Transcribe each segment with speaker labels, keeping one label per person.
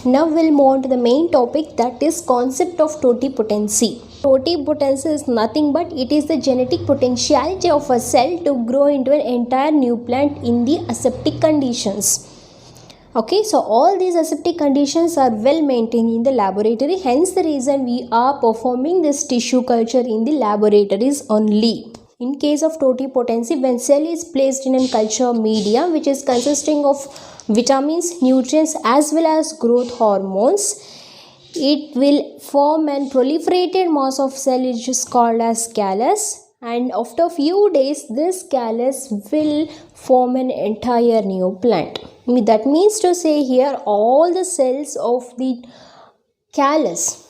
Speaker 1: Now we'll move on to the main topic, that is concept of totipotency. Totipotency is nothing but it is the genetic potentiality of a cell to grow into an entire new plant in the aseptic conditions. Okay, so all these aseptic conditions are well maintained in the laboratory, hence the reason we are performing this tissue culture in the laboratories only. In case of totipotency, when cell is placed in a culture media which is consisting of vitamins, nutrients as well as growth hormones, it will form an proliferated mass of cell which is called as callus, and after few days this callus will form an entire new plant. That means to say here all the cells of the callus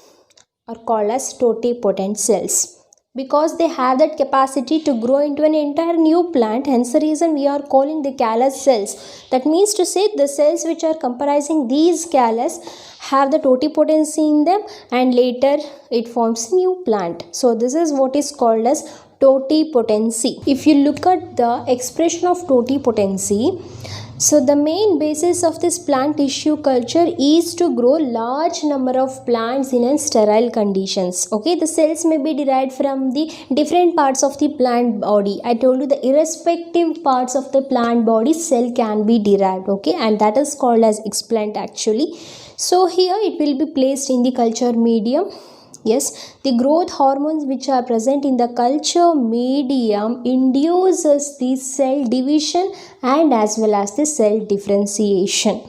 Speaker 1: are called as totipotent cells because they have that capacity to grow into an entire new plant, hence the reason we are calling the callus cells. That means to say the cells which are comprising these callus have the totipotency in them and later it forms new plant. So this is what is called as totipotency. If you look at the expression of totipotency, so the main basis of this plant tissue culture is to grow large number of plants in sterile conditions. Okay, the cells may be derived from the different parts of the plant body. I told you the irrespective parts of the plant body cell can be derived. Okay, and that is called as explant actually. So here it will be placed in the culture medium. Yes, the growth hormones which are present in the culture medium induces the cell division and as well as the cell differentiation.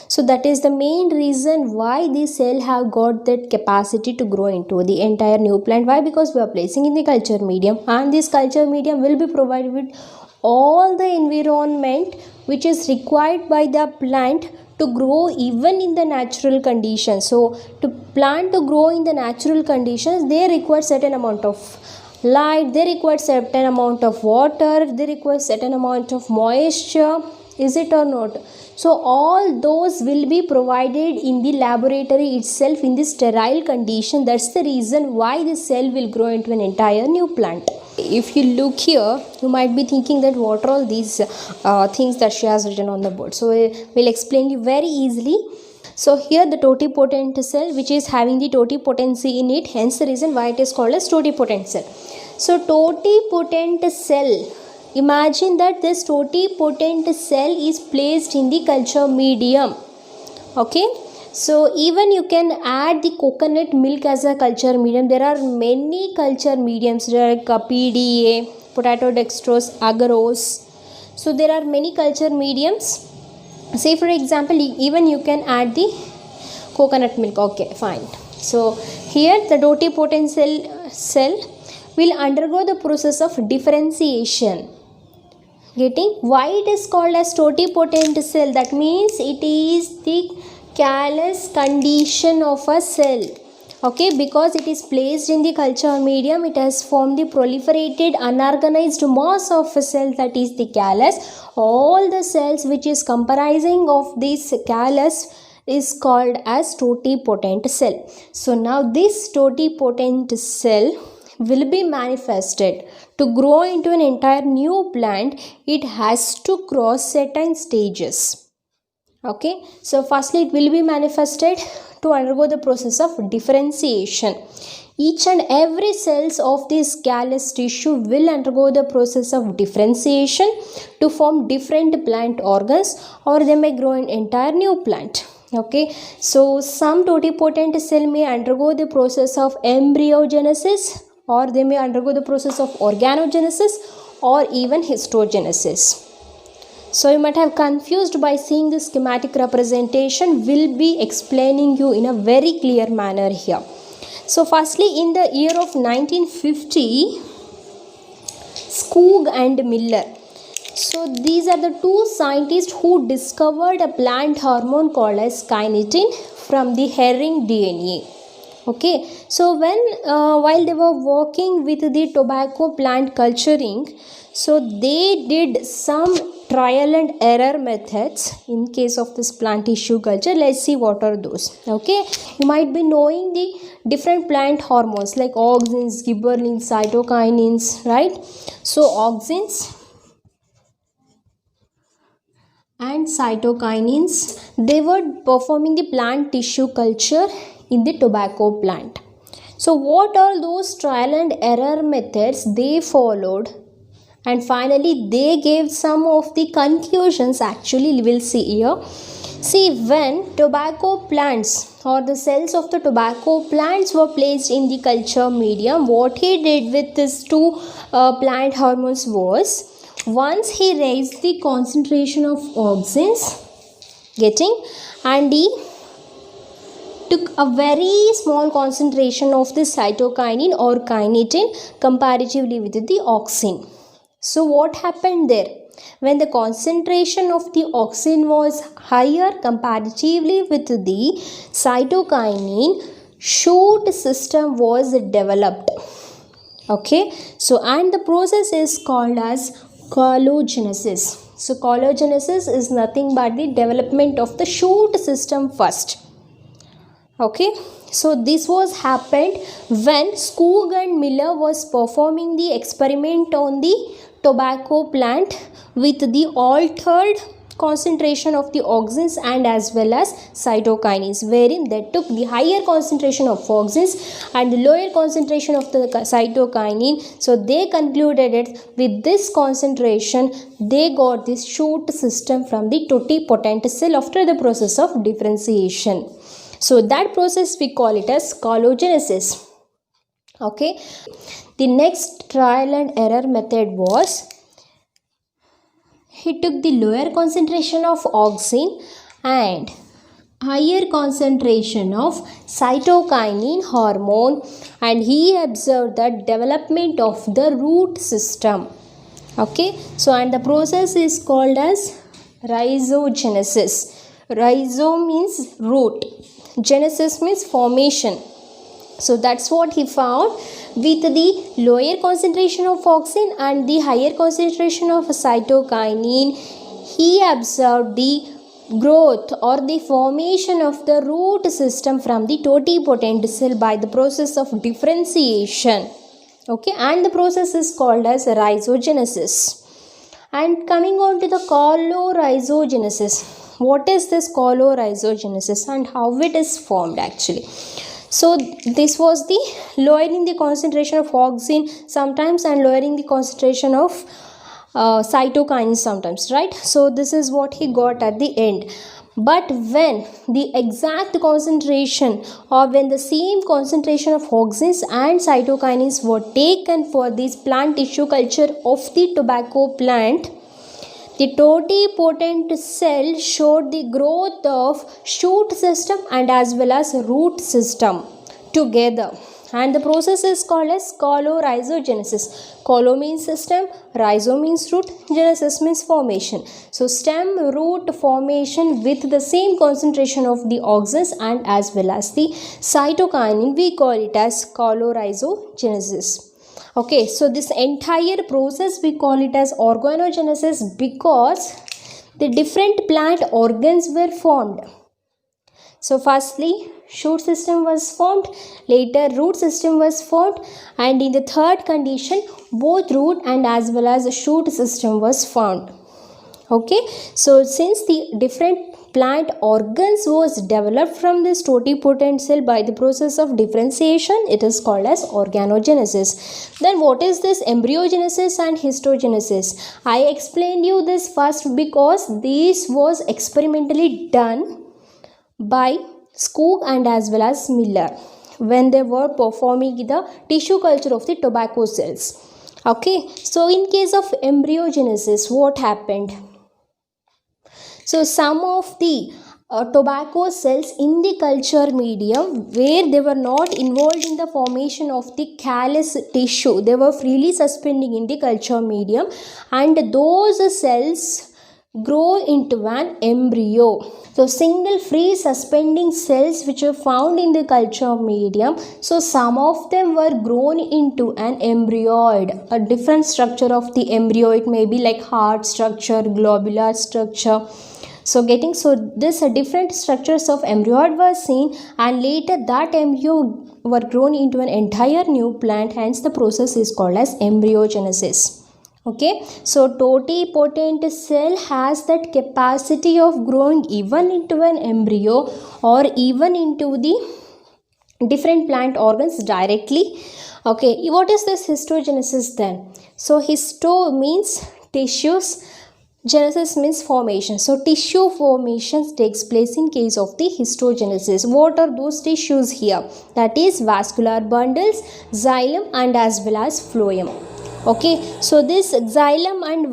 Speaker 1: So that is the main reason why the cell have got that capacity to grow into the entire new plant. Why? Because we are placing in the culture medium, and this culture medium will be provided with all the environment which is required by the plant to grow even in the natural conditions. So to plant to grow in the natural conditions, they require certain amount of light, they require certain amount of water, they require certain amount of moisture. Is it or not? So all those will be provided in the laboratory itself in the sterile condition. That's the reason why the cell will grow into an entire new plant. If you look here, you might be thinking that what are all these things that she has written on the board. So we'll explain you very easily. So here the totipotent cell which is having the totipotency in it, hence the reason why it is called as totipotent cell. So totipotent cell, imagine that this totipotent cell is placed in the culture medium. Okay, so even you can add the coconut milk as a culture medium. There are many culture mediums like PDA, potato dextrose, agarose. So there are many culture mediums. Say for example, even you can add the coconut milk. Okay, fine. So here the totipotent cell will undergo the process of differentiation. Getting why it is called as totipotent cell? That means it is the callus condition of a cell. Okay, because it is placed in the culture medium, it has formed the proliferated unorganized mass of a cell, that is the callus. All the cells which is comprising of this callus is called as totipotent cell. So now this totipotent cell will be manifested. To grow into an entire new plant, it has to cross certain stages. Okay, so firstly it will be manifested to undergo the process of differentiation. Each and every cells of this callus tissue will undergo the process of differentiation to form different plant organs, or they may grow an entire new plant. Okay, so some totipotent cell may undergo the process of embryogenesis, or they may undergo the process of organogenesis or even histogenesis. So you might have confused by seeing this schematic representation. Will be explaining you in a very clear manner here. So firstly, in the year of 1950, Skoog and Miller. So these are the two scientists who discovered a plant hormone called as kinetin from the herring DNA. Okay, so when while they were working with the tobacco plant culturing, so they did some trial and error methods in case of this plant tissue culture. Let's see what are those. Okay, you might be knowing the different plant hormones like auxins, gibberellins, cytokinins, right? So auxins and and cytokinins. They were performing the plant tissue culture in the tobacco plant. So what are those trial and error methods they followed? And finally, they gave some of the conclusions. Actually, we will see here. See, when tobacco plants or the cells of the tobacco plants were placed in the culture medium, what he did with these two plant hormones was, once he raised the concentration of auxins, and he took a very small concentration of the cytokinin or kinetin comparatively with the auxin. So what happened there? When the concentration of the auxin was higher comparatively with the cytokinin, shoot system was developed. Okay, so and the process is called as collagenesis. So collagenesis is nothing but the development of the shoot system first. Okay, so this was happened when Skoog and Miller was performing the experiment on the tobacco plant with the altered concentration of the auxins and as well as cytokinins, wherein they took the higher concentration of auxins and the lower concentration of the cytokinin. So they concluded it with this concentration they got this shoot system from the totipotent cell after the process of differentiation. So that process we call it as collagenesis. Okay, the next trial and error method was, he took the lower concentration of auxin and higher concentration of cytokinin hormone and he observed the development of the root system. Okay, so and the process is called as rhizogenesis. Rhizo means root, genesis means formation. So that's what he found with the lower concentration of auxin and the higher concentration of cytokinin. He observed the growth or the formation of the root system from the totipotent cell by the process of differentiation. Okay, and the process is called as rhizogenesis. And coming on to the colorhizogenesis. What is this colorhizogenesis and how it is formed actually? So this was the lowering the concentration of auxin sometimes and lowering the concentration of cytokines sometimes, right? So this is what he got at the end. But when the exact concentration or when the same concentration of auxins and cytokinins were taken for this plant tissue culture of the tobacco plant, the totipotent cell showed the growth of shoot system and as well as root system together. And the process is called as colorhizogenesis. Collo means stem, rhizo means root, genesis means formation. So stem root formation with the same concentration of the auxins and as well as the cytokinin, we call it as colorhizogenesis. Okay, so this entire process we call it as organogenesis because the different plant organs were formed. So firstly, shoot system was formed, later root system was formed, and in the third condition, both root and as well as the shoot system was found. Okay, so since the different plant organs was developed from this totipotent cell by the process of differentiation, it is called as organogenesis. Then what is this embryogenesis and histogenesis? I explained you this first because this was experimentally done by Skoog and as well as Miller when they were performing the tissue culture of the tobacco cells. Okay, so in case of embryogenesis, what happened? So some of the tobacco cells in the culture medium where they were not involved in the formation of the callus tissue, they were freely suspending in the culture medium and those cells grow into an embryo. So single free suspending cells which are found in the culture medium, so some of them were grown into an embryoid, a different structure of the embryo. It may be like heart structure, globular structure. So this different structures of embryoid were seen and later that embryo were grown into an entire new plant, hence the process is called as embryogenesis. Okay, so totipotent cell has that capacity of growing even into an embryo or even into the different plant organs directly. Okay, what is this histogenesis then? So histo means tissues, genesis means formation. So tissue formations takes place in case of the histogenesis. What are those tissues here? That is vascular bundles, xylem, and as well as phloem. Okay, so this xylem and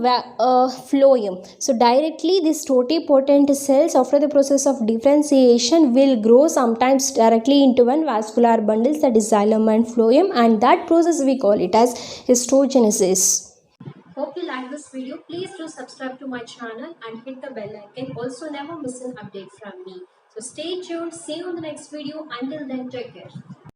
Speaker 1: phloem, so directly these totipotent cells after the process of differentiation will grow sometimes directly into one vascular bundles, that is xylem and phloem, and that process we call it as histogenesis. Hope you like this video. Please do subscribe to my channel and hit the bell icon. Also never miss an update from me. So stay tuned. See you in the next video. Until then, take care.